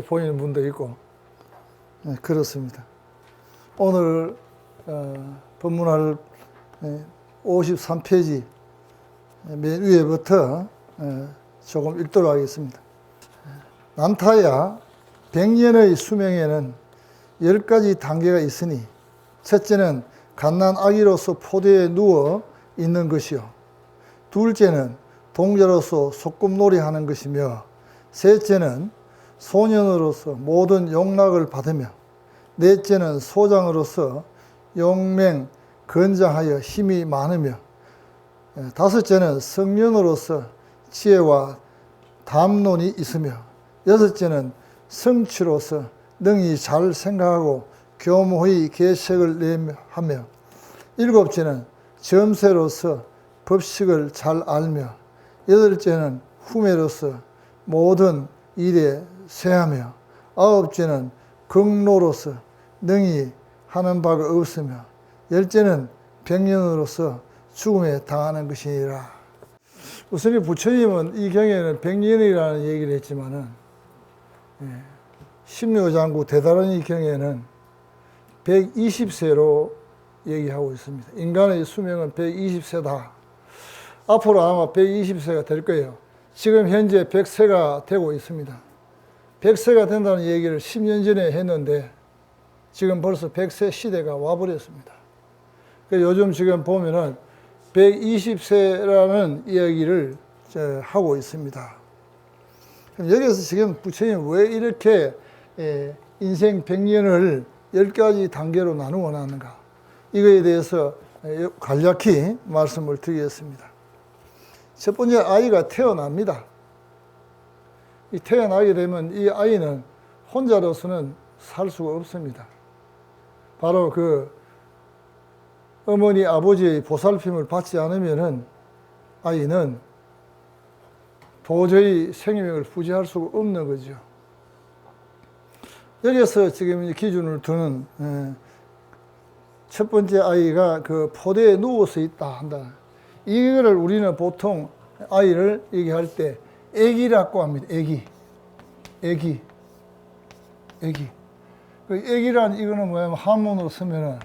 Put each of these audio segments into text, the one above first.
보이는 분도 있고, 네, 그렇습니다. 오늘 법문할 53페이지 맨 위에부터 조금 읽도록 하겠습니다. 난타야 백년의 수명에는 10가지 단계가 있으니 첫째는 갓난 아기로서 포도에 누워 있는 것이요, 둘째는 동자로서 소꿉놀이 하는 것이며, 셋째는 소년으로서 모든 용락을 받으며, 넷째는 소장으로서 용맹 건장하여 힘이 많으며, 다섯째는 성년으로서 지혜와 담론이 있으며, 여섯째는 성취로서 능히 잘 생각하고 교모의 계책을 하며, 일곱째는 점세로서 법식을 잘 알며, 여덟째는 후매로서 모든 일에 쇠하며, 아홉째는 극로로서 능히 하는 바가 없으며, 열째는 백년으로서 죽음에 당하는 것이니라. 우선 이 부처님은 이 경에는 백년이라는 얘기를 했지만은, 심리장구 대다른이 경에는 120세로 얘기하고 있습니다. 인간의 수명은 120세다. 앞으로 아마 120세가 될 거예요. 지금 현재 100세가 되고 있습니다. 100세가 된다는 얘기를 10년 전에 했는데 지금 벌써 100세 시대가 와버렸습니다. 요즘 지금 보면은 120세라는 이야기를 하고 있습니다. 여기서 지금 부처님 왜 이렇게 인생 100년을 10가지 단계로 나누어 놨는가, 이거에 대해서 간략히 말씀을 드리겠습니다. 첫 번째, 아이가 태어납니다. 이 태어나게 되면 이 아이는 혼자로서는 살 수가 없습니다. 바로 그 어머니 아버지의 보살핌을 받지 않으면은 아이는 도저히 생명을 부지할 수가 없는 거죠. 여기서 지금 기준을 두는 첫 번째 아이가 그 포대에 누워서 있다 한다. 이거를 우리는 보통 아이를 얘기할 때 애기라고 합니다. 애기. 그 애기란 이거는 뭐냐면 한문으로 쓰면은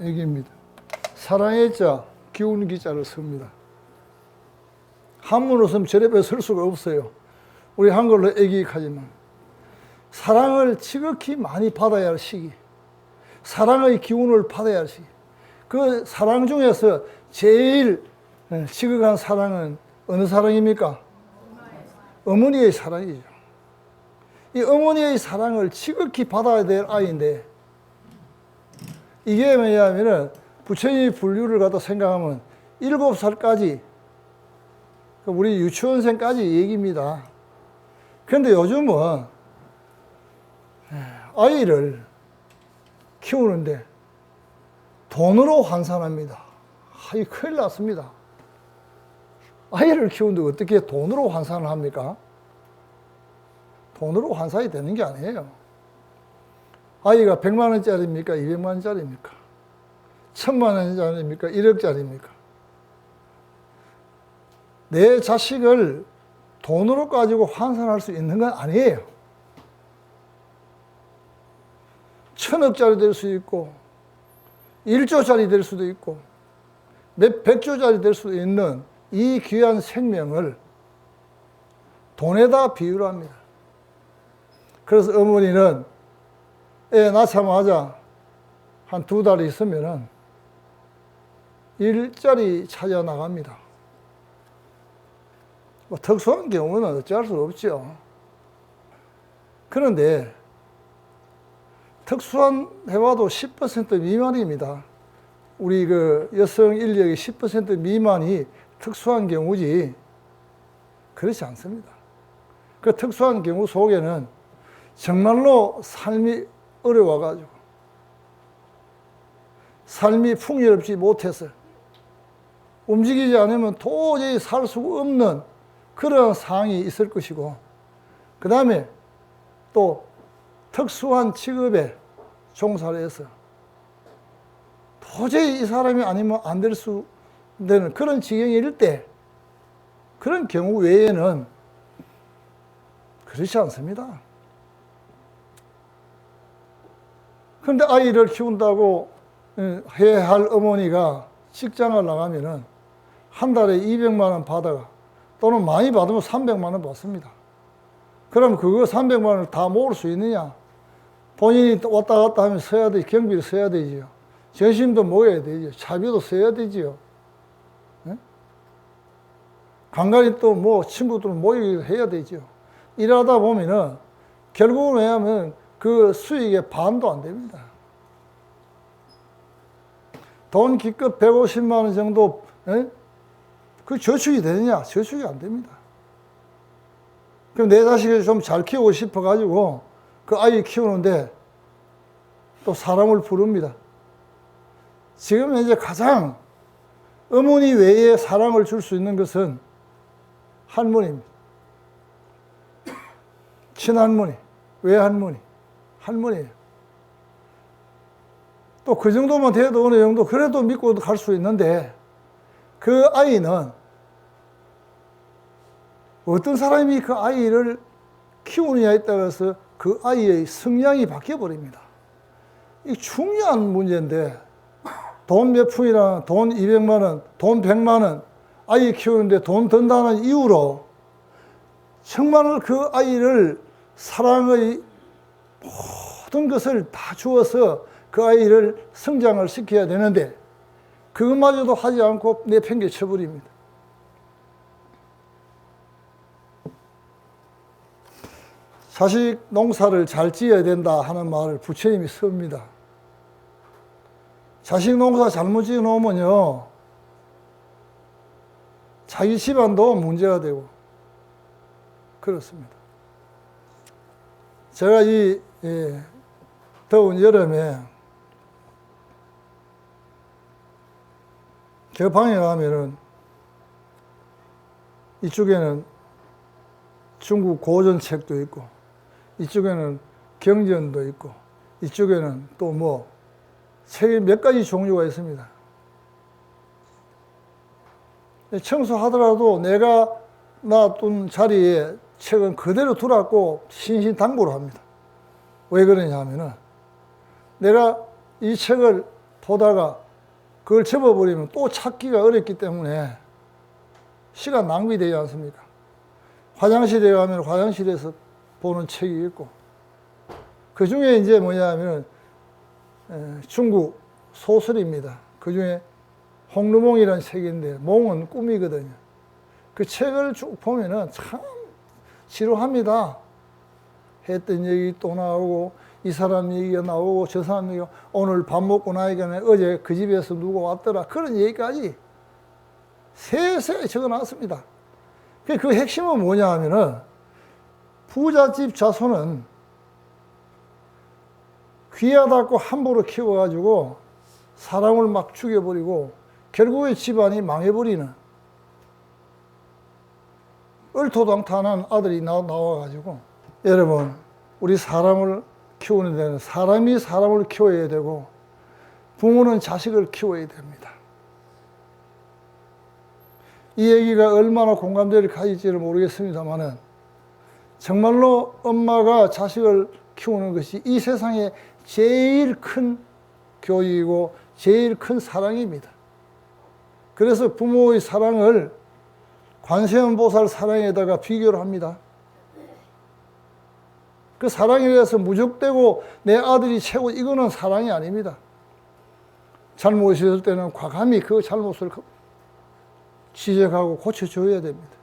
애기입니다. 사랑의 자, 기운 기자를 씁니다. 한문으로 쓰면 저래에 쓸 수가 없어요. 우리 한글로 애기하지만 사랑을 지극히 많이 받아야 할 시기, 사랑의 기운을 받아야 할 시기. 그 사랑 중에서 제일 지극한 사랑은 어느 사랑입니까? 어머니의 사랑이죠. 이 어머니의 사랑을 지극히 받아야 될 아이인데, 이게 뭐냐면은 부처님의 분류를 갖다 생각하면 7살까지, 우리 유치원생까지 얘기입니다. 그런데 요즘은 아이를 키우는데 돈으로 환산합니다. 이 큰일 났습니다. 아이를 키우는데 어떻게 돈으로 환산을 합니까? 돈으로 환산이 되는 게 아니에요. 아이가 100만 원짜리입니까? 200만 원짜리입니까? 1000만 원짜리입니까? 1억짜리입니까? 내 자식을 돈으로 가지고 환산할 수 있는 건 아니에요. 1000억짜리 될 수 있고 1조짜리 될 수도 있고 몇 백조짜리 될 수도 있는 이 귀한 생명을 돈에다 비유를 합니다. 그래서 어머니는 애 낳자마자 한 2달 있으면은 일자리 찾아 나갑니다. 뭐 특수한 경우는 어찌할 수 없죠. 그런데 특수한 해봐도 10% 미만입니다. 우리 그 여성 인력의 10% 미만이 특수한 경우지 그렇지 않습니다. 그 특수한 경우 속에는 정말로 삶이 어려워가지고 삶이 풍요롭지 못해서 움직이지 않으면 도저히 살 수가 없는 그런 상황이 있을 것이고, 그 다음에 또 특수한 직업에 종사를 해서 도저히 이 사람이 아니면 안 될 수 되는 그런 지경일 때, 그런 경우 외에는 그렇지 않습니다. 그런데 아이를 키운다고 해야 할 어머니가 직장을 나가면은 한 달에 200만 원 받아가, 또는 많이 받으면 300만 원 받습니다. 그럼 그거 300만 원을 다 모을 수 있느냐? 본인이 왔다 갔다 하면 써야 돼, 경비를 써야 되지요. 점심도 먹어야 되지요. 차비도 써야 되지요. 네? 간간히 또 뭐 친구들 모이기도 해야 되지요. 일하다 보면은 결국은 왜냐하면 그 수익의 반도 안 됩니다. 돈 기껏 150만 원 정도, 그 저축이 되느냐? 저축이 안 됩니다. 그럼 내 자식을 좀 잘 키우고 싶어가지고 그 아이 키우는데 또 사람을 부릅니다. 지금 이제 가장 어머니 외에 사랑을 줄 수 있는 것은 할머니입니다. 친할머니, 외할머니, 할머니예요. 또 그 정도만 돼도 어느 정도 그래도 믿고 갈 수 있는데, 그 아이는 어떤 사람이 그 아이를 키우느냐에 따라서 그 아이의 성향이 바뀌어 버립니다. 이 중요한 문제인데, 돈 몇 푼이나 돈 200만 원, 돈 100만 원 아이 키우는데 돈 든다는 이유로 정말 그 아이를 사랑의 모든 것을 다 주어서 그 아이를 성장을 시켜야 되는데, 그것마저도 하지 않고 내팽개쳐 버립니다. 자식 농사를 잘 지어야 된다 하는 말을 부처님이 씁니다. 자식 농사 잘못 지어 놓으면요, 자기 집안도 문제가 되고 그렇습니다. 제가 이 더운 여름에 개방에 가면은 이쪽에는 중국 고전 책도 있고, 이쪽에는 경전도 있고, 이쪽에는 또 뭐 책이 몇 가지 종류가 있습니다. 청소하더라도 내가 놔둔 자리에 책은 그대로 두라고 신신당부를 합니다. 왜 그러냐 하면은, 내가 이 책을 보다가 그걸 접어버리면 또 찾기가 어렵기 때문에 시간 낭비되지 않습니까? 화장실에 가면 화장실에서 보는 책이 있고, 그 중에 이제 뭐냐 하면 중국 소설입니다. 그 중에 홍루몽이라는 책인데, 몽은 꿈이거든요. 그 책을 쭉 보면은 참 지루합니다. 했던 얘기 또 나오고, 이 사람 얘기가 나오고, 저 사람 얘기가, 오늘 밥 먹고 나니까 어제 그 집에서 누가 왔더라, 그런 얘기까지 세세히 적어놨습니다. 그 핵심은 뭐냐 하면은, 부잣집 자손은 귀하다고 함부로 키워가지고 사람을 막 죽여버리고 결국에 집안이 망해버리는 얼토당탄한 아들이 나와가지고, 여러분, 우리 사람을 키우는 데는 사람이 사람을 키워야 되고 부모는 자식을 키워야 됩니다. 이 얘기가 얼마나 공감대를 가질지를 모르겠습니다만은, 정말로 엄마가 자식을 키우는 것이 이 세상에 제일 큰 교육이고 제일 큰 사랑입니다. 그래서 부모의 사랑을 관세음보살 사랑에다가 비교를 합니다. 그 사랑에 대해서 무적되고 내 아들이 최고, 이거는 사랑이 아닙니다. 잘못이 있을 때는 과감히 그 잘못을 지적하고 고쳐줘야 됩니다.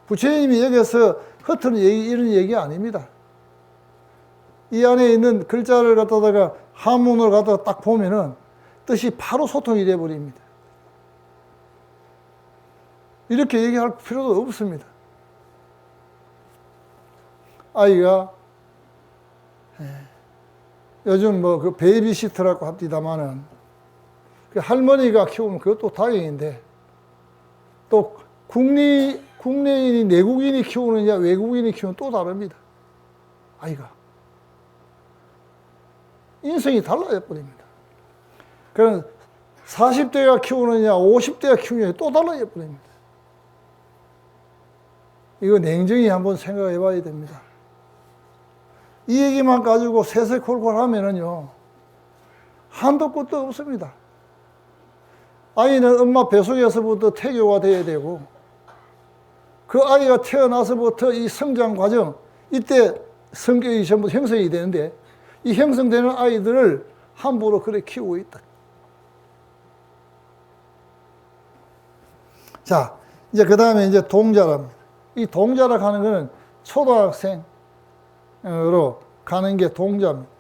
부처님이 여기서 겉으로 이런 얘기 아닙니다. 이 안에 있는 글자를 갖다가 한문을 갖다가 딱 보면은 뜻이 바로 소통이 돼 버립니다. 이렇게 얘기할 필요도 없습니다. 아이가 요즘 뭐 그 베이비시터라고 합니다만은, 그 할머니가 키우면 그것도 다행인데, 또 국내인이 내국인이 키우느냐 외국인이 키우면 또 다릅니다. 아이가 인생이 달라져 버립니다. 그럼 40대가 키우느냐, 50대가 키우느냐 또 달라져 버립니다. 이거 냉정히 한번 생각해 봐야 됩니다. 이 얘기만 가지고 세세콜콜 하면은요, 한도 끝도 없습니다. 아이는 엄마 뱃속에서부터 태교가 돼야 되고, 그 아이가 태어나서부터 이 성장 과정, 이때 성격이 전부 형성이 되는데, 이 형성되는 아이들을 함부로 그렇게 키우고 있다. 자, 이제 그 다음에 이제 동자랍니다. 이 동자라 하는 거는 초등학생으로 가는 게 동자입니다.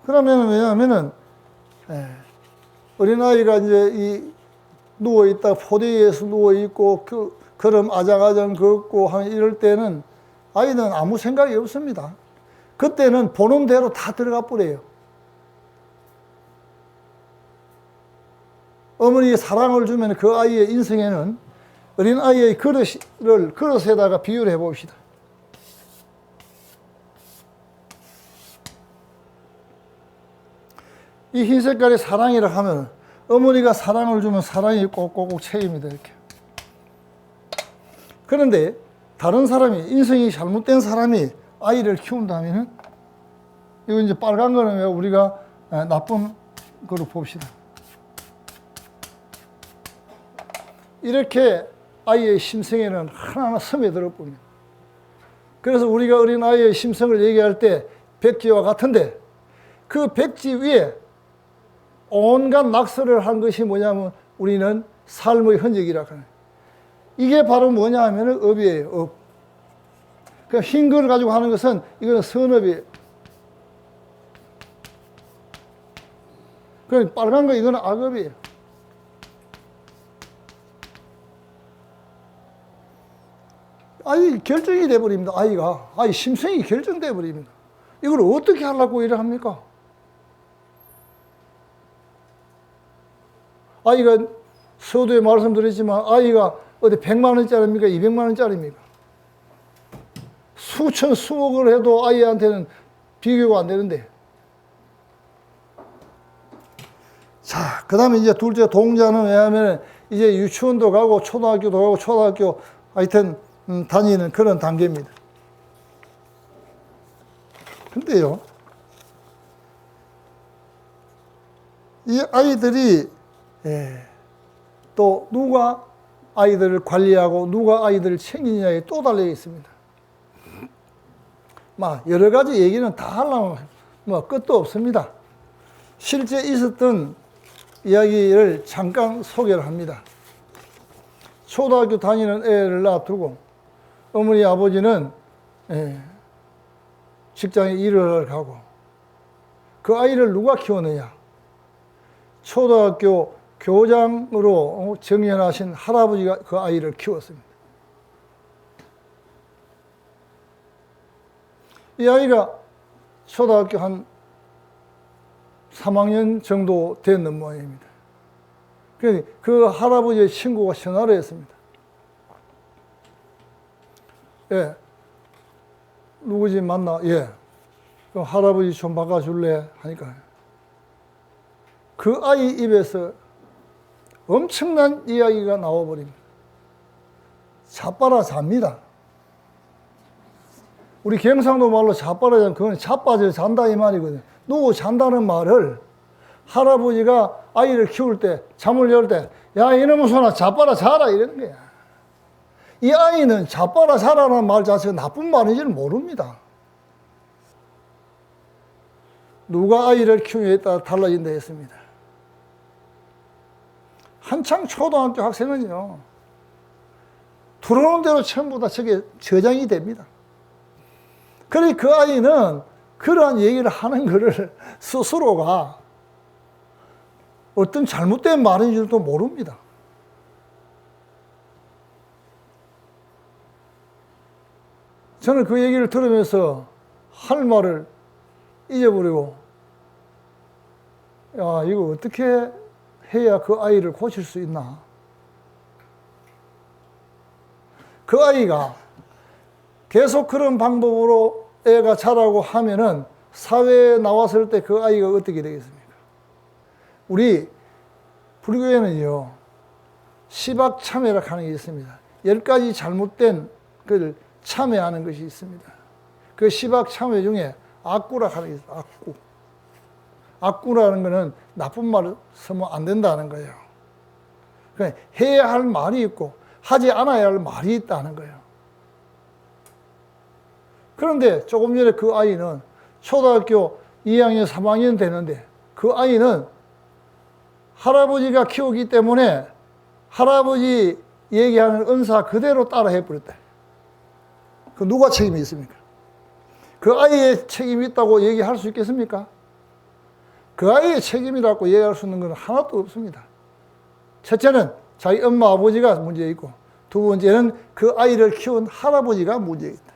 그러면 왜냐하면은 어린아이가 이제 이 누워있다, 포대에서 누워있고, 걸음 아장아장 걷고 하는 이럴 때는 아이는 아무 생각이 없습니다. 그때는 보는 대로 다 들어가 버려요. 어머니의 사랑을 주면 그 아이의 인생에는 어린아이의 그릇에다가 비유를 해봅시다. 이 흰 색깔의 사랑이라 하면 어머니가 사랑을 주면 사랑이 꼭꼭꼭 채입니다. 이렇게. 그런데 다른 사람이, 인성이 잘못된 사람이 아이를 키운다면은, 이거 이제 빨간 거는 왜 우리가 나쁜 거로 봅시다. 이렇게 아이의 심성에는 하나하나 스며들어 봅니다. 그래서 우리가 어린 아이의 심성을 얘기할 때 백지와 같은데, 그 백지 위에 온갖 낙서를 한 것이 뭐냐면 우리는 삶의 흔적이라고 하는, 이게 바로 뭐냐 하면은 업이에요. 업. 그 흰 걸 가지고 하는 것은 이거는 선업이에요. 그 빨간 거 이거는 악업이에요. 아이 결정이 돼버립니다. 아이 심성이 결정돼 버립니다. 이걸 어떻게 하려고 일을 합니까? 아이가 서두에 말씀드렸지만 아이가 어디 100만 원짜리입니까? 200만 원짜리입니까? 수천 수억을 해도 아이한테는 비교가 안 되는데. 자, 그 다음에 이제 둘째 동자는 왜냐하면 이제 유치원도 가고 초등학교도 가고 초등학교 하여튼 다니는 그런 단계입니다. 근데요, 이 아이들이 또 누가 아이들을 관리하고 누가 아이들을 챙기느냐에 또 달려 있습니다. 여러 가지 얘기는 다 하려면 끝도 없습니다. 실제 있었던 이야기를 잠깐 소개를 합니다. 초등학교 다니는 애를 놔두고 어머니 아버지는 직장에 일을 가고, 그 아이를 누가 키우느냐? 초등학교 교장으로 정년하신 할아버지가 그 아이를 키웠습니다. 이 아이가 초등학교 한 3학년 정도 됐는 모양입니다. 그 할아버지의 친구가 전화를 했습니다. 예, 누구지 만나? 예, 그럼 할아버지 좀 바꿔줄래? 하니까 그 아이 입에서 엄청난 이야기가 나와버립니다. 자빠라 잡니다. 우리 경상도 말로 자빠라 자면 그건 자빠져 잔다 이 말이거든요. 누구 잔다는 말을 할아버지가 아이를 키울 때, 잠을 열 때, 야, 이놈의 손아, 자빠라 자라, 이러는 거야. 이 아이는 자빠라 자라는 말 자체가 나쁜 말인지는 모릅니다. 누가 아이를 키우느냐에 따라 달라진다 했습니다. 한창 초등학교 학생은요, 들어오는 대로 전부 다 저게 저장이 됩니다. 그러니 그 아이는 그러한 얘기를 하는 것을 스스로가 어떤 잘못된 말인 줄도 모릅니다. 저는 그 얘기를 들으면서 할 말을 잊어버리고, 야, 이거 어떻게 해야 그 아이를 고칠 수 있나? 그 아이가 계속 그런 방법으로 애가 자라고 하면은 사회에 나왔을 때 그 아이가 어떻게 되겠습니까? 우리 불교에는요, 시박참회라 하는 게 있습니다. 10가지 잘못된 걸 참회하는 것이 있습니다. 그 시박참회 중에 악구라 하는 게 있어요. 악구. 악구라는 것은 나쁜 말을 쓰면 안 된다는 거예요. 그러니까 해야 할 말이 있고 하지 않아야 할 말이 있다는 거예요. 그런데 조금 전에 그 아이는 초등학교 2학년, 3학년 되는데 그 아이는 할아버지가 키우기 때문에 할아버지 얘기하는 은사 그대로 따라 해버렸다. 그 누가 책임이 있습니까? 그 아이의 책임이 있다고 얘기할 수 있겠습니까? 그 아이의 책임이라고 얘기할 수 있는 건 하나도 없습니다. 첫째는 자기 엄마 아버지가 문제 있고, 두 번째는 그 아이를 키운 할아버지가 문제 있다.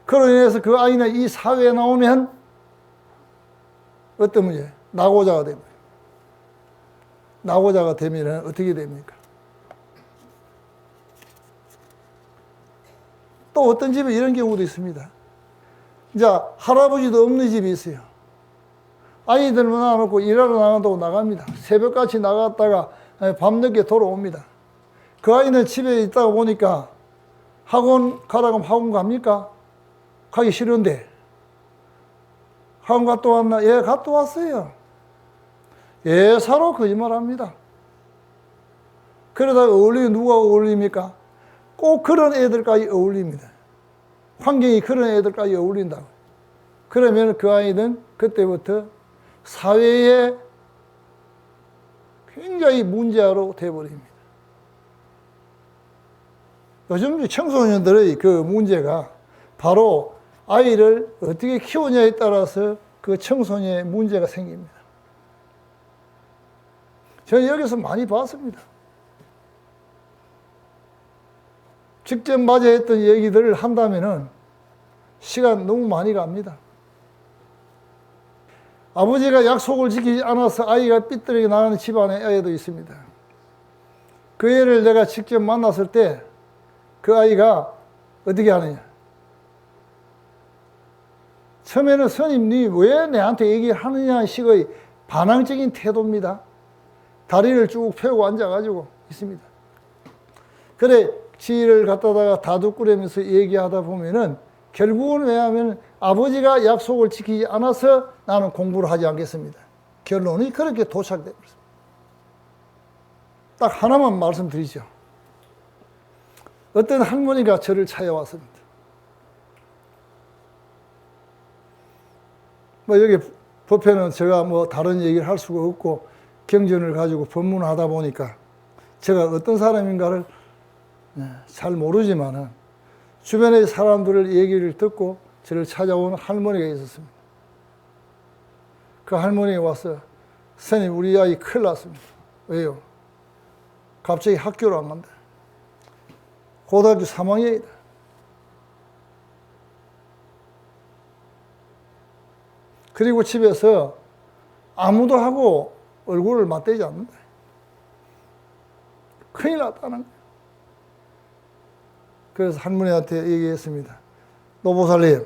그로 인해서 그 아이는 이 사회에 나오면 어떤 문제? 낙오자가 됩니다. 낙오자가 되면 어떻게 됩니까? 또 어떤 집에 이런 경우도 있습니다. 이제 할아버지도 없는 집이 있어요. 아이들만 놔놓고 일하러 나간다고 나갑니다. 새벽같이 나갔다가 밤늦게 돌아옵니다. 그 아이는 집에 있다가 보니까 학원 가라고 하면 학원 갑니까? 가기 싫은데. 학원 갔다 왔나? 예, 갔다 왔어요. 예사로 거짓말합니다. 그러다가 어울리면 누가 어울립니까? 꼭 그런 애들까지 어울립니다. 환경이 그런 애들까지 어울린다고. 그러면 그 아이는 그때부터 사회에 굉장히 문제아로 되어버립니다. 요즘 청소년들의 그 문제가 바로 아이를 어떻게 키우냐에 따라서 그 청소년의 문제가 생깁니다. 저는 여기서 많이 봤습니다. 직접 맞이했던 얘기들을 한다면은 시간 너무 많이 갑니다. 아버지가 약속을 지키지 않아서 아이가 삐뚤게 나가는 집안의 애도 있습니다. 그 애를 내가 직접 만났을 때 그 아이가 어떻게 하느냐. 처음에는 스님이 왜 내한테 얘기하느냐 식의 반항적인 태도입니다. 다리를 쭉 펴고 앉아가지고 있습니다. 그래, 지를 갖다가 다독거리면서 얘기하다 보면은 결국은 왜 하면 아버지가 약속을 지키지 않아서 나는 공부를 하지 않겠습니다. 결론이 그렇게 도착되어 버렸습니다. 딱 하나만 말씀드리죠. 어떤 할머니가 저를 찾아왔습니다. 여기 법회는 제가 다른 얘기를 할 수가 없고 경전을 가지고 법문을 하다 보니까 제가 어떤 사람인가를 잘 모르지만은 주변의 사람들의 얘기를 듣고 저를 찾아온 할머니가 있었습니다. 그 할머니가 와서 선생님 우리 아이 큰일 났습니다. 왜요? 갑자기 학교를 안 간다. 고등학교 3학년이다. 그리고 집에서 아무도 하고 얼굴을 맞대지 않는다. 큰일 났다는 거예요. 그래서 할머니한테 얘기했습니다. 노보살님,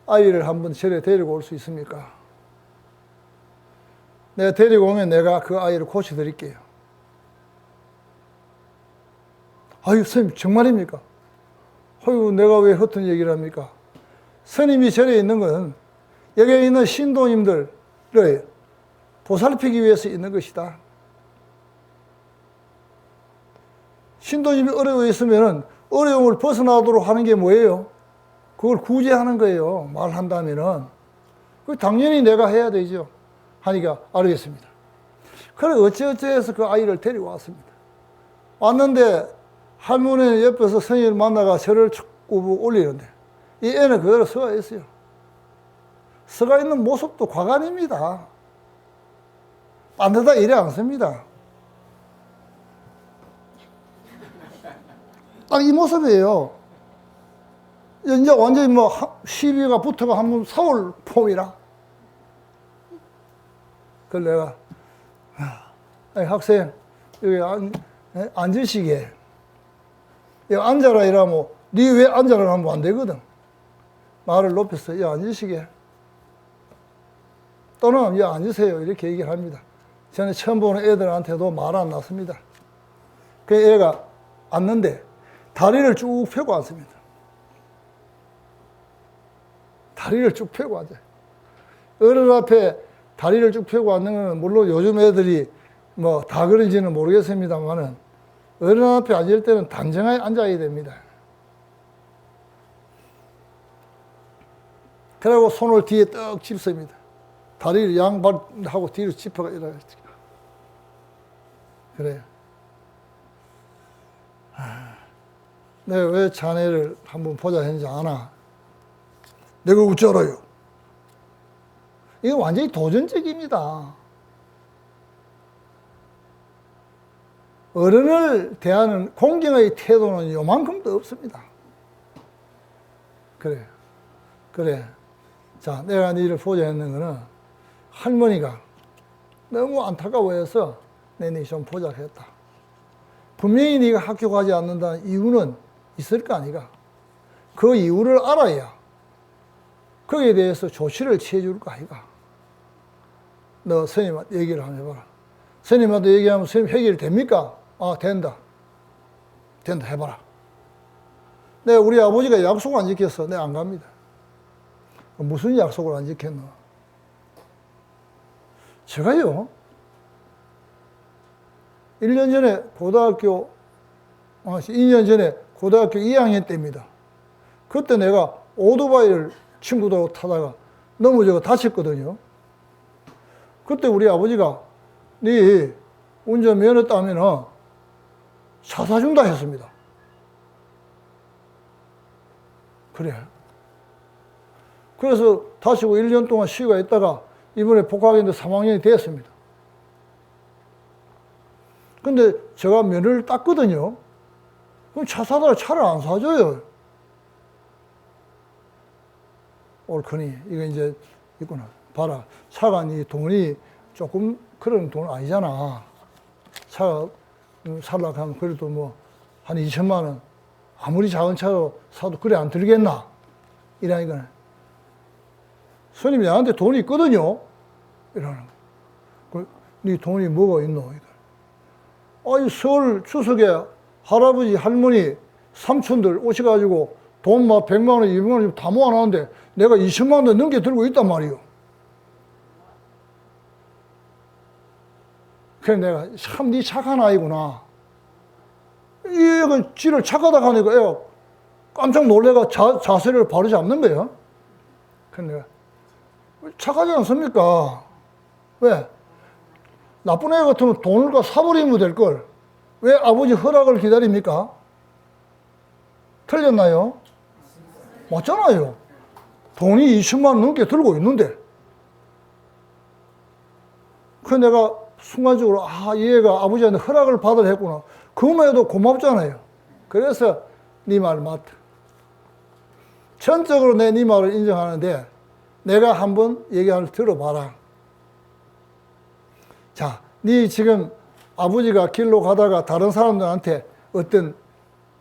아이를 한번 절에 데리고 올 수 있습니까? 내가 데리고 오면 내가 그 아이를 고쳐드릴게요. 아유, 스님, 정말입니까? 아유, 내가 왜 허튼 얘기를 합니까? 스님이 절에 있는 건 여기에 있는 신도님들을 보살피기 위해서 있는 것이다. 신도님이 어려워 있으면 어려움을 벗어나도록 하는 게 뭐예요? 그걸 구제하는 거예요. 말한다면은. 그 당연히 내가 해야 되죠. 하니까 알겠습니다. 그래 어찌어찌해서 그 아이를 데리고 왔습니다. 왔는데 할머니 옆에서 스님을 만나가 절을 꾹 올리는데 이 애는 그대로 서가 있어요. 서가 있는 모습도 과간입니다. 딴 데다 이래 않습니다. 딱 이 모습이에요. 이제 완전히 시비가 붙어가 한번 사올 폼이라. 그래서 내가, 학생, 여기 앉으시게. 여기 앉아라 이러면, 니 왜 앉아라 하면 안 되거든. 말을 높여서 야 앉으시게 또는 야 앉으세요 이렇게 얘기를 합니다. 저는 처음 보는 애들한테도 말 안 났습니다. 그 애가 앉는데 다리를 쭉 펴고 앉습니다. 다리를 쭉 펴고 앉아요. 어른 앞에 다리를 쭉 펴고 앉는 건 물론 요즘 애들이 뭐 다 그런지는 모르겠습니다만은 어른 앞에 앉을 때는 단정하게 앉아야 됩니다. 그리고 손을 뒤에 떡 짚습니다. 다리를 양발하고 뒤로 짚어가 이렇게. 그래요. 내가 왜 자네를 한번 보자 했는지 아나? 내가 어쩌라요? 이거 완전히 도전적입니다. 어른을 대하는 공경의 태도는 요만큼도 없습니다. 그래. 자, 내가 너를 보자 했는 거는 할머니가 너무 안타까워해서 내가 좀 보자 했다. 분명히 네가 학교 가지 않는다는 이유는 있을 거 아니가? 그 이유를 알아야 거기에 대해서 조치를 취해줄 거 아이가? 너 선생님한테 얘기를 한번 해봐라. 선생님한테 얘기하면 선생님 해결 됩니까? 아, 된다. 해봐라. 내가 우리 아버지가 약속 안 지켰어. 내가 안 갑니다. 무슨 약속을 안 지켰노? 제가요, 2년 전에 고등학교 2학년 때입니다. 그때 내가 오토바이를 친구들하고 타다가 넘어져서 다쳤거든요. 그때 우리 아버지가 네 운전면허 따면은 차 사준다 했습니다. 그래. 그래서 다시고 1년 동안 쉬가 있다가 이번에 복학했는데 3학년이 됐습니다. 근데 제가 면허를 땄거든요. 그럼 차 사다가 차를 안 사줘요. 옳거니, 이거 이제 있구나. 봐라. 차가 네 돈이 조금 그런 돈 아니잖아. 차가 살라고 하면 그래도 뭐 한 2천만 원. 아무리 작은 차로 사도 그래 안 들겠나? 이러니까. 스님 나한테 돈이 있거든요. 이러는 거. 네 돈이 뭐가 있노? 아니, 서울 추석에 할아버지, 할머니, 삼촌들 오셔가지고 돈 막 100만 원, 200만 원 다 모아놨는데 내가 20만 원 넘게 들고 있단 말이요. 그래서 내가 참 네 착한 아이구나. 얘가 지를 착하다 하니까 애가 깜짝 놀래가 자세를 바로 잡는 거예요. 그래서 내가 착하지 않습니까? 왜? 나쁜 애 같으면 돈을 다 사버리면 될 걸. 왜 아버지 허락을 기다립니까? 틀렸나요? 맞잖아요. 돈이 20만 원 넘게 들고 있는데. 그래서 내가 순간적으로 얘가 아버지한테 허락을 받으려 했구나. 그것만 해도 고맙잖아요. 그래서 네 말 맞다. 전적으로 내 네 말을 인정하는데 내가 한번 얘기를 들어봐라. 자, 네 지금 아버지가 길로 가다가 다른 사람들한테 어떤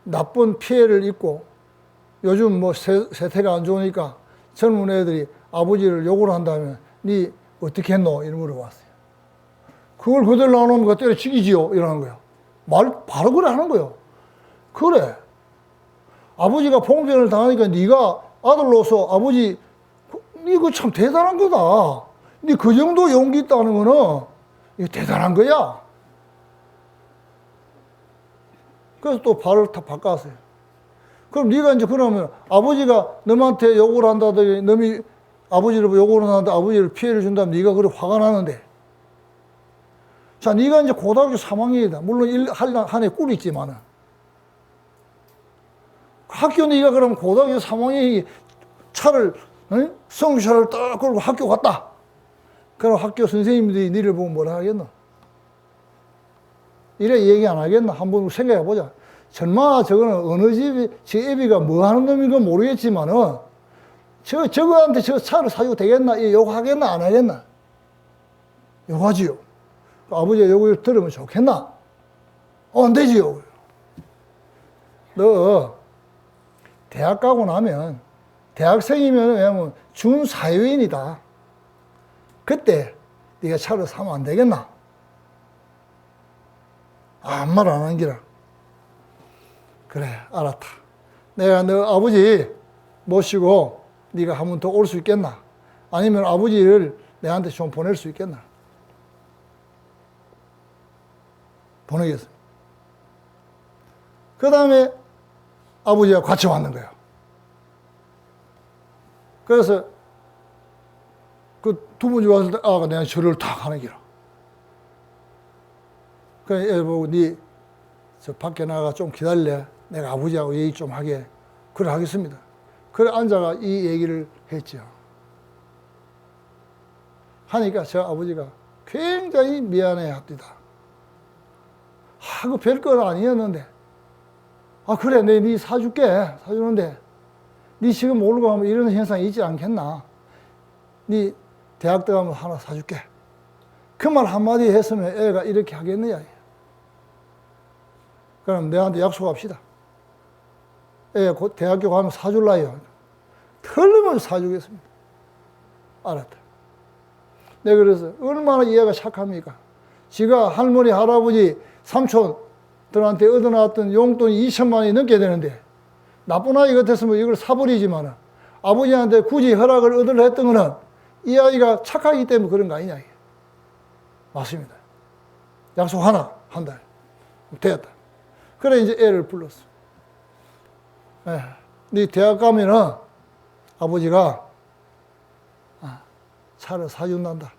나쁜 피해를 입고 요즘 뭐 세태가 안 좋으니까 젊은 애들이 아버지를 욕을 한다면 네 어떻게 했노? 이런 물어봤어요. 그걸 그대로 나오면 그 때려 죽이지요? 이러는 거예요. 바로 그래 하는 거예요. 그래. 아버지가 봉변을 당하니까 네가 아들로서 아버지, 네 그거 참 대단한 거다. 네 그 정도 용기 있다는 거는 이거 대단한 거야. 그래서 또 발을 다 바꿨어요. 그럼 네가 이제 그러면 아버지가 너한테 욕을 한다든지 너이 아버지를 욕을 한다든지 아버지를 피해를 준다면 네가 그래 화가 나는데. 자, 네가 이제 고등학교 3학년이다. 물론 한 해 꿀 있지만은. 학교 네가 그럼 고등학교 3학년이 차를, 승용차를 딱 끌고 학교 갔다. 그럼 학교 선생님들이 너를 보고 뭐라 하겠노? 이래 얘기 안 하겠나? 한번 생각해 보자. 정말 저거는 어느 집이, 저 애비가 뭐 하는 놈인가 모르겠지만은, 저거한테 저 차를 사주고 되겠나? 욕하겠나? 안 하겠나? 욕하지요. 아버지가 욕을 들으면 좋겠나? 안 되지요. 너, 대학 가고 나면 대학생이면 왜냐면 준사회인이다. 그때 네가 차를 사면 안 되겠나? 아무 말 안 한 기라. 그래, 알았다. 내가 너 아버지 모시고 네가 한 번 더 올 수 있겠나? 아니면 아버지를 내한테 좀 보낼 수 있겠나? 보내겠습니다. 그 다음에 아버지가 같이 왔는 거예요. 그래서 그 두 번째 왔을 때 아가 내가 절을 다 가는 기라. 그래, 애 보고 니 저 밖에 나가 좀 기다려. 내가 아버지하고 얘기 좀 하게. 그래, 하겠습니다. 그래, 앉아가 이 얘기를 했죠. 하니까 저 아버지가 굉장히 미안해 합니다. 하고 별건 아니었는데, 아, 그래, 내 니 사줄게. 사주는데, 니 지금 모르고 하면 이런 현상이 있지 않겠나? 니 대학 들어가면 하나 사줄게. 그 말 한마디 했으면 애가 이렇게 하겠느냐? 그럼 내한테 약속합시다. 애 곧 대학교 가면 사줄라요. 틀림없이 사주겠습니다. 알았다. 내가 그래서 얼마나 이해가 착합니까? 지가 할머니, 할아버지, 삼촌들한테 얻어놨던 용돈이 2천만 원이 넘게 되는데 나쁜 아이 같았으면 이걸 사버리지만 아버지한테 굳이 허락을 얻으려 했던 거는 이 아이가 착하기 때문에 그런 거 아니냐. 맞습니다. 약속 하나, 한 달. 되었다. 그래, 이제 애를 불렀어. 네 대학 가면은 아버지가 차를 사준단다.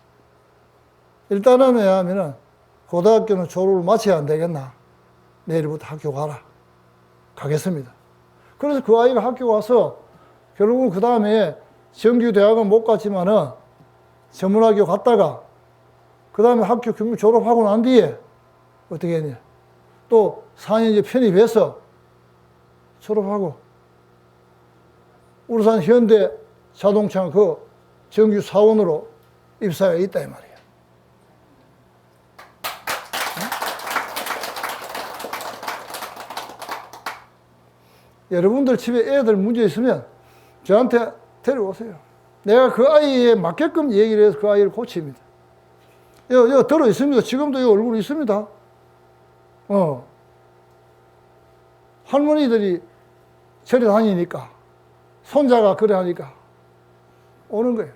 일단은 왜냐하면은 고등학교는 졸업을 마쳐야 안 되겠나. 내일부터 학교 가라. 가겠습니다. 그래서 그 아이가 학교 가서 결국은 그 다음에 정규 대학은 못 갔지만은 전문학교 갔다가 그 다음에 학교 경력 졸업하고 난 뒤에 어떻게 했냐. 또 4년제 편입해서 졸업하고 울산 현대 자동차 그 정규 사원으로 입사해 있다 이 말이에요. 여러분들 집에 애들 문제 있으면 저한테 데려오세요. 내가 그 아이에 맞게끔 얘기를 해서 그 아이를 고칩니다. 여기 들어 있습니다. 지금도 이 얼굴이 있습니다. 할머니들이 절에 다니니까 손자가 그래 하니까 오는 거예요.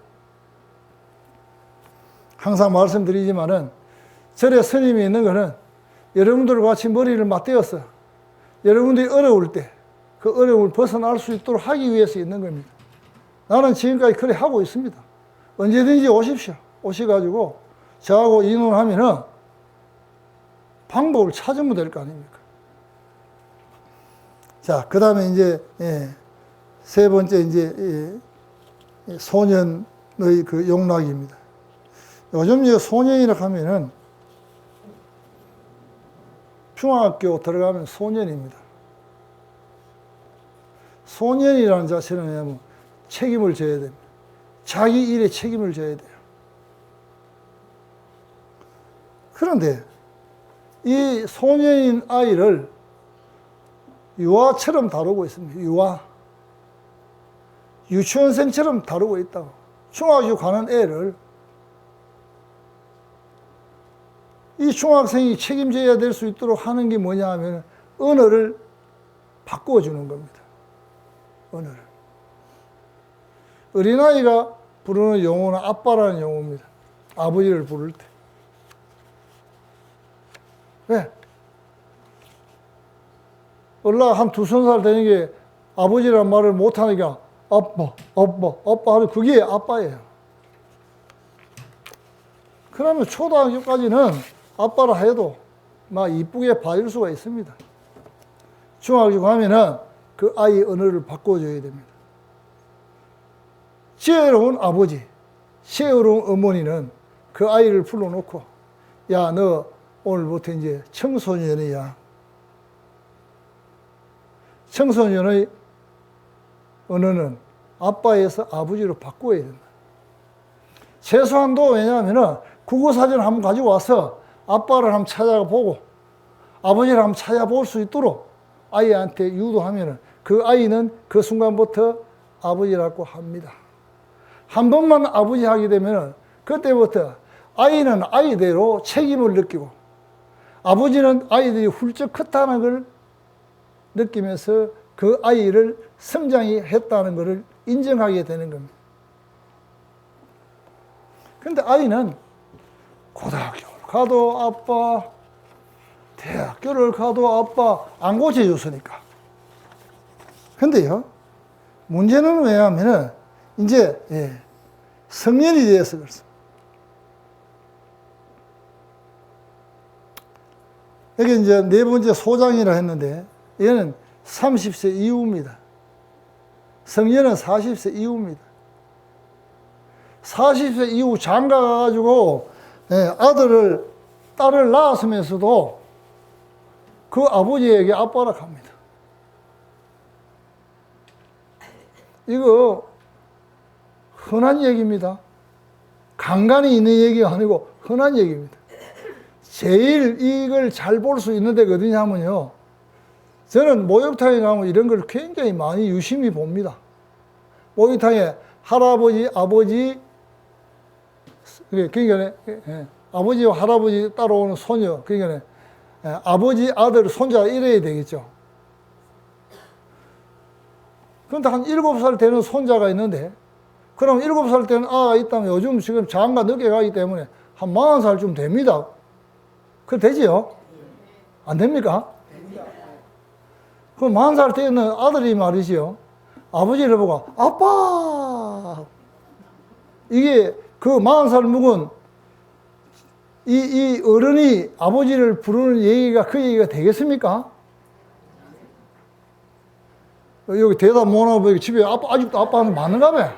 항상 말씀드리지만은 절에 스님이 있는 거는 여러분들과 같이 머리를 맞대어서 여러분들이 어려울 때 그 어려움을 벗어날 수 있도록 하기 위해서 있는 겁니다. 나는 지금까지 그래 하고 있습니다. 언제든지 오십시오. 오셔가지고 저하고 의논하면은 방법을 찾으면 될 거 아닙니까? 자, 그 다음에 이제, 세 번째 이제, 소년의 그 용락입니다. 요즘 이제 소년이라 하면은 중학교 들어가면 소년입니다. 소년이라는 자체는 뭐냐면 책임을 져야 됩니다. 자기 일에 책임을 져야 돼요. 그런데 이 소년인 아이를 유아처럼 다루고 있습니다. 유치원생처럼 다루고 있다고. 중학교 가는 애를 이 중학생이 책임져야 될 수 있도록 하는 게 뭐냐 하면 언어를 바꿔주는 겁니다. 언어를. 어린아이가 부르는 용어는 아빠라는 용어입니다. 아버지를 부를 때. 왜? 얼라 한 2~3살 되는 게 아버지란 말을 못하니까 아빠 하면 그게 아빠예요. 그러면 초등학교까지는 아빠라 해도 막 이쁘게 봐줄 수가 있습니다. 중학교 가면은 그 아이 언어를 바꿔줘야 됩니다. 지혜로운 아버지, 지혜로운 어머니는 그 아이를 불러놓고 야, 너 오늘부터 이제 청소년이야. 청소년의 언어는 아빠에서 아버지로 바꿔야 된다. 최소한도 왜냐하면은 국어사전 한번 가지고 와서 아빠를 한번 찾아보고 아버지를 한번 찾아볼 수 있도록 아이한테 유도하면은 그 아이는 그 순간부터 아버지라고 합니다. 한 번만 아버지 하게 되면 그때부터 아이는 아이대로 책임을 느끼고 아버지는 아이들이 훌쩍 컸다는 걸 느끼면서 그 아이를 성장이 했다는 것을 인정하게 되는 겁니다. 근데 아이는 고등학교를 가도 아빠, 대학교를 가도 아빠 안 고쳐줬으니까. 근데요, 문제는 왜냐하면 이제 성년이 되어서 그렇습니다. 여기 이제 네 번째 소장이라 했는데 얘는 30세 이후입니다. 성년은 40세 이후입니다. 40세 이후 장가 가가지고 아들을, 딸을 낳았으면서도 그 아버지에게 아빠라 합니다. 이거 흔한 얘기입니다. 간간이 있는 얘기가 아니고 흔한 얘기입니다. 제일 이걸 잘 볼 수 있는 데가 어디냐 하면요. 저는 목욕탕에 가면 이런 걸 굉장히 많이 유심히 봅니다. 목욕탕에 할아버지, 아버지, 그러니까 아버지와 할아버지 따라오는 소녀, 그러니까 아버지, 아들, 손자 이래야 되겠죠. 그런데 한 7살 되는 손자가 있는데, 그럼 7살 되는 아가 있다면 요즘 지금 장가 늦게 가기 때문에 한 40살쯤 됩니다. 그래 되지요? 안 됩니까? 그 40살 되는 아들이 말이지요. 아버지를 보고 아빠! 이게 그 40살 묵은 이 어른이 아버지를 부르는 얘기가 그 얘기가 되겠습니까? 여기 대답 못하고 집에 아빠, 아직도 아빠는 많은가 봐.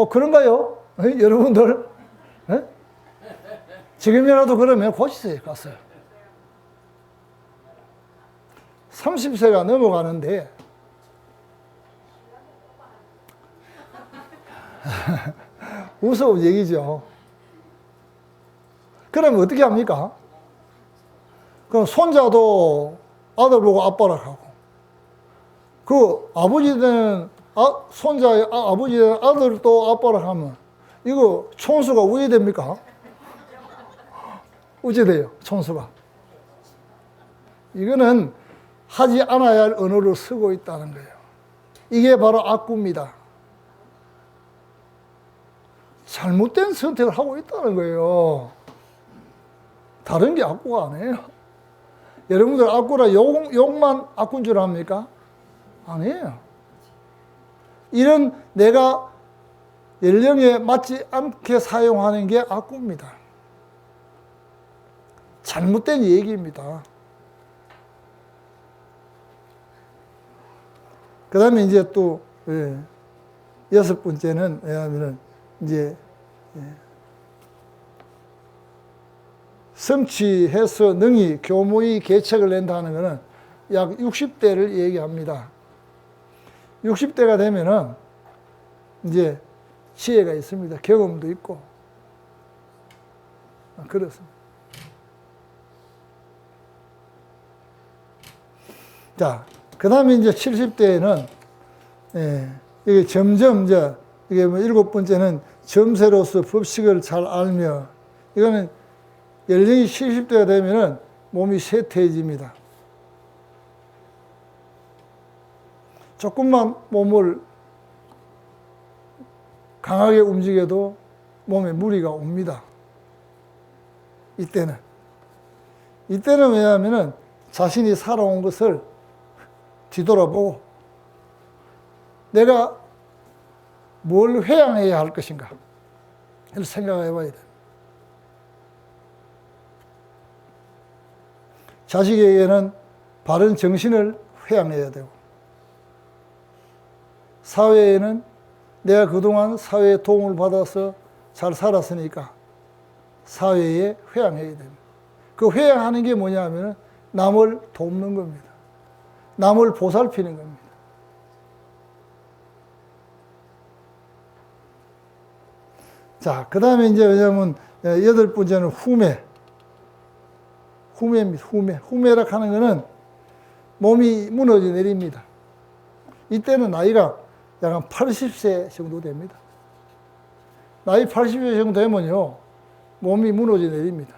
그런가요? 여러분들? 지금이라도 그러면 고치세요, 가서. 30세가 넘어가는데, 무서운 얘기죠. 그러면 어떻게 합니까? 그럼 손자도 아들 보고 아빠라 하고, 그 아버지 되는 손자의 아버지 되는 아들도 아빠라 하면, 이거 총수가 우회됩니까? 어찌 돼요, 총수가? 이거는 하지 않아야 할 언어를 쓰고 있다는 거예요. 이게 바로 악구입니다. 잘못된 선택을 하고 있다는 거예요. 다른 게 악구가 아니에요. 여러분들 악구라 욕만 악구인 줄 압니까? 아니에요. 이런 내가 연령에 맞지 않게 사용하는 게 악구입니다. 잘못된 얘기입니다. 그 다음에 이제 또, 6번째는, 왜냐하면, 이제, 성취해서 능히 교무의 계책을 낸다는 것은 약 60대를 얘기합니다. 60대가 되면은, 이제, 지혜가 있습니다. 경험도 있고. 그렇습니다. 자, 그 다음에 이제 70대에는, 이게 점점, 이제, 이게 뭐 7번째는 점세로서 법칙을 잘 알며, 이거는 연령이 70대가 되면은 몸이 쇠퇴해집니다. 조금만 몸을 강하게 움직여도 몸에 무리가 옵니다. 이때는 왜냐하면은 자신이 살아온 것을 뒤돌아보고 내가 뭘 회양해야 할 것인가 이를 생각해 봐야 돼요. 자식에게는 바른 정신을 회양해야 되고 사회에는 내가 그동안 사회의 도움을 받아서 잘 살았으니까 사회에 회양해야 됩니다. 그 회양하는 게 뭐냐 하면 남을 돕는 겁니다. 남을 보살피는 겁니다. 자, 그 다음에 이제 왜냐면 8번째는 후매입니다. 후매라 하는 거는 몸이 무너져 내립니다. 이때는 나이가 약 80세 정도 됩니다. 나이 80세 정도 되면요, 몸이 무너져 내립니다.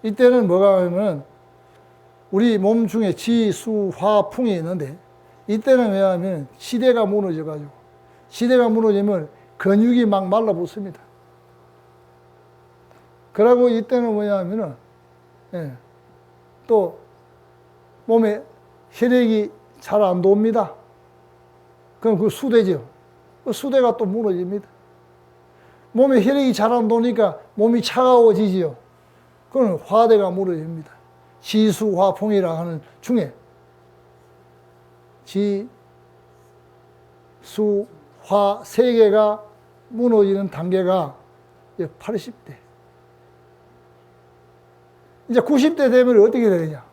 이때는 뭐가 하면 우리 몸 중에 지, 수, 화, 풍이 있는데 이때는 왜냐하면 지대가 무너져가지고 지대가 무너지면 근육이 막 말라붙습니다. 그러고 이때는 뭐냐면은 또 몸에 혈액이 잘 안 돕니다. 그럼 그 수대죠. 그 수대가 또 무너집니다. 몸에 혈액이 잘 안 도니까 몸이 차가워지지요. 그건 화대가 무너집니다. 지수화풍이라 하는 중에 지, 수, 화 세 개가 무너지는 단계가 80대. 이제 90대 되면 어떻게 되느냐?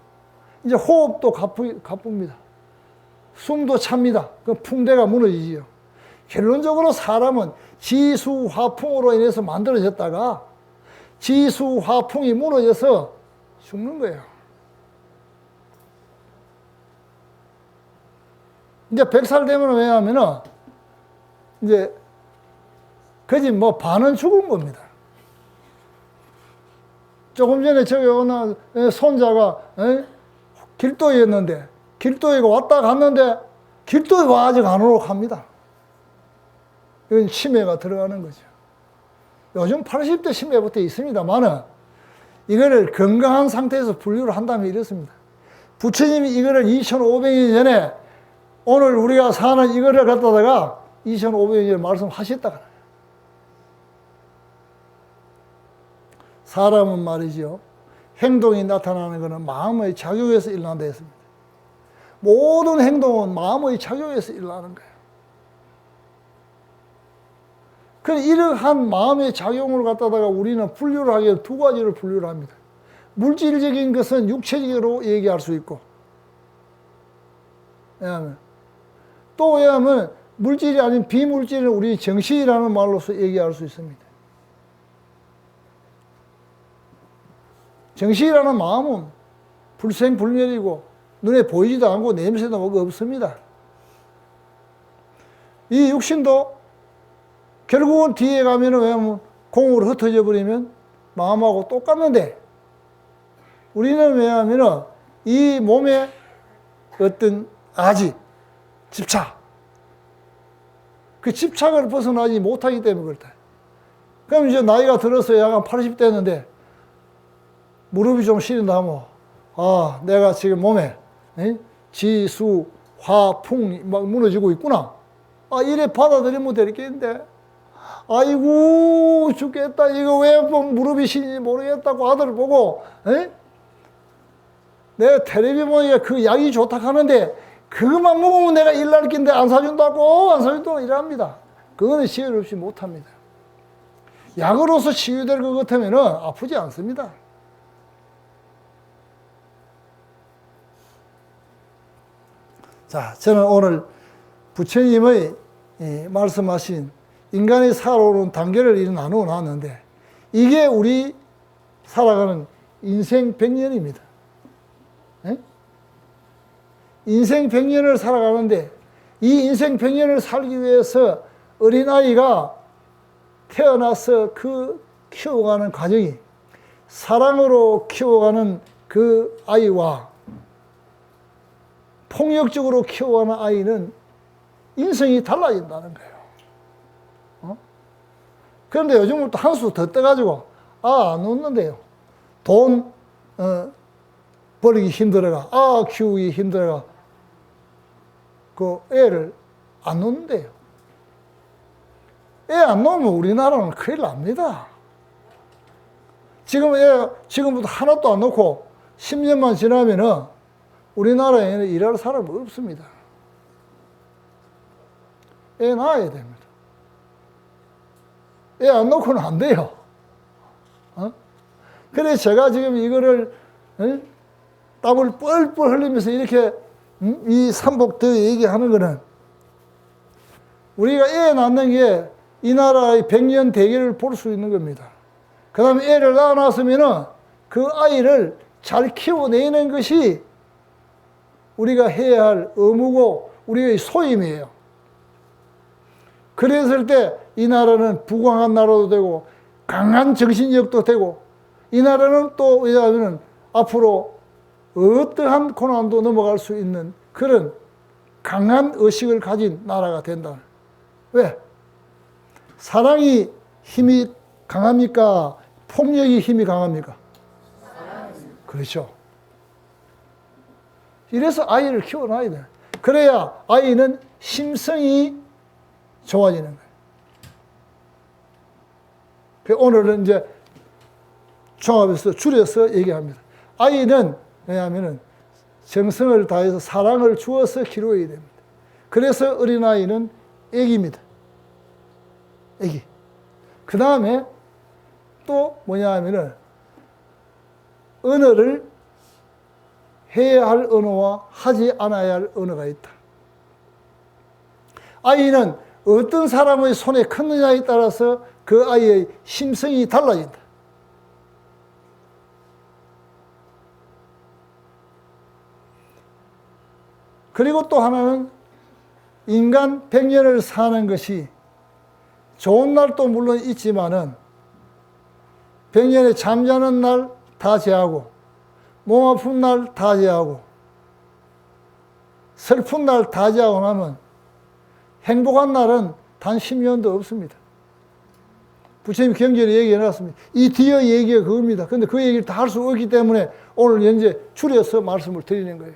이제 호흡도 가쁩니다. 숨도 찹니다. 그 풍대가 무너지지요. 결론적으로 사람은 지수화풍으로 인해서 만들어졌다가 지수화풍이 무너져서 죽는 거예요. 이제 100살 되면 왜 하면은 이제 거짓 뭐 반은 죽은 겁니다. 조금 전에 저기 어느 손자가 길도였는데 길도에가 왔다 갔는데 길도에가 아직 안 오고 합니다. 이건 치매가 들어가는 거죠. 요즘 80대 치매부터 있습니다만은 이거를 건강한 상태에서 분류를 한다면 이렇습니다. 부처님이 이거를 2500년 전에 오늘 우리가 사는 이거를 갖다가 2500년 전에 말씀하셨다. 사람은 말이죠. 행동이 나타나는 것은 마음의 작용에서 일어난다 했습니다. 모든 행동은 마음의 작용에서 일어나는 거예요. 그럼 이러한 마음의 작용을 갖다가 우리는 분류를 하게 두 가지를 분류를 합니다. 물질적인 것은 육체적으로 얘기할 수 있고, 왜냐하면 또 왜냐하면 물질이 아닌 비물질은 우리 정신이라는 말로서 얘기할 수 있습니다. 정신이라는 마음은 불생불멸이고 눈에 보이지도 않고 냄새도 뭐가 없습니다. 이 육신도 결국은 뒤에 가면은 왜냐면 공으로 흩어져 버리면 마음하고 똑같는데 우리는 왜냐하면은 이 몸에 어떤 아직 집착, 그 집착을 벗어나지 못하기 때문에 그렇다. 그럼 이제 나이가 들어서 약간 80 됐는데 무릎이 좀 시린다 하면 아, 내가 지금 몸에 지, 수, 화, 풍이 막 무너지고 있구나. 아, 이래 받아들이면 되겠는데 아이고 죽겠다. 이거 왜 무릎이 시린지 모르겠다고 아들을 보고 내가 텔레비 보니까 그 약이 좋다 하는데 그것만 먹으면 내가 일날 낀데 안 사준다고 안 사준다고 이랍니다. 그거는 시혈 없이 못합니다. 약으로서 치유될 것 같으면 아프지 않습니다. 자, 저는 오늘 부처님의 말씀하신 인간이 살아오는 단계를 이렇게 나누어 놨는데 이게 우리 살아가는 인생 100년입니다. 인생 100년을 살아가는데 이 인생 100년을 살기 위해서 어린아이가 태어나서 그 키워가는 과정이 사랑으로 키워가는 그 아이와 폭력적으로 키워가는 아이는 인생이 달라진다는 거예요. 그런데 요즘은 또 한 수 더 떠가지고 안 웃는데요. 돈 벌기 힘들어가, 키우기 힘들어가 그 애를 안 놓는데요. 애 안 놓으면 우리나라는 큰일 납니다. 지금부터 하나도 안 놓고 10년만 지나면은 우리나라에는 일할 사람 없습니다. 애 낳아야 됩니다. 애 안 놓고는 안 돼요. 그래서 제가 지금 이거를 땀을 뻘뻘 흘리면서 이렇게 이 삼복더 얘기하는 거는 우리가 애 낳는 게 이 나라의 100년 대계를 볼 수 있는 겁니다. 그 다음에 애를 낳아놨으면은 그 아이를 잘 키워내는 것이 우리가 해야 할 의무고 우리의 소임이에요. 그랬을 때 이 나라는 부강한 나라도 되고 강한 정신력도 되고 이 나라는 또 왜냐하면 앞으로 어떠한 고난도 넘어갈 수 있는 그런 강한 의식을 가진 나라가 된다. 왜? 사랑이 힘이 강합니까? 폭력이 힘이 강합니까? 그렇죠. 이래서 아이를 키워놔야 돼. 그래야 아이는 심성이 좋아지는 거예요. 오늘은 이제 종합해서 줄여서 얘기합니다. 아이는 왜냐하면 정성을 다해서 사랑을 주어서 기르어야 됩니다. 그래서 어린아이는 애기입니다. 애기. 그 다음에 또 뭐냐 하면은 언어를 해야 할 언어와 하지 않아야 할 언어가 있다. 아이는 어떤 사람의 손에 컸느냐에 따라서 그 아이의 심성이 달라진다. 그리고 또 하나는 인간 100년을 사는 것이 좋은 날도 물론 있지만은 100년에 잠자는 날 다 제하고 몸 아픈 날 다 제하고 슬픈 날 다 제하고 나면 행복한 날은 단 10년도 없습니다. 부처님 경전에 얘기해 놨습니다. 이 뒤에 얘기가 그겁니다. 근데 그 얘기를 다 할 수 없기 때문에 오늘 현재 줄여서 말씀을 드리는 거예요.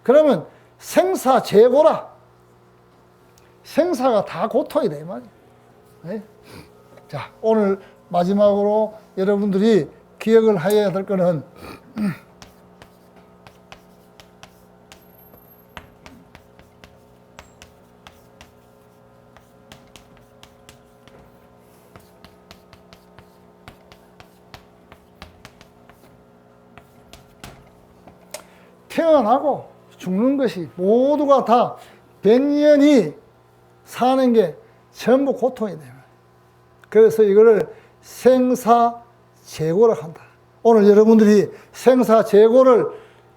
그러면 생사재고라. 생사가 다 고통이다 이 말이에요. 네? 자, 오늘 마지막으로 여러분들이 기억을 해야 될 거는 태어나고 죽는 것이 모두가 다 100년이 사는 게 전부 고통이 돼요. 그래서 이거를 생사재고라 한다. 오늘 여러분들이 생사재고를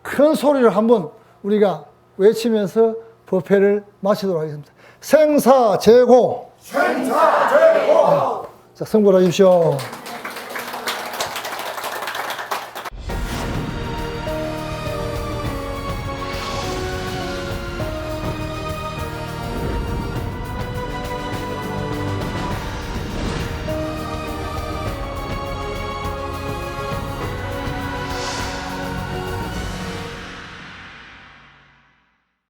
큰 소리로 한번 우리가 외치면서 법회를 마치도록 하겠습니다. 생사재고. 생사재고. 자, 성불하십시오.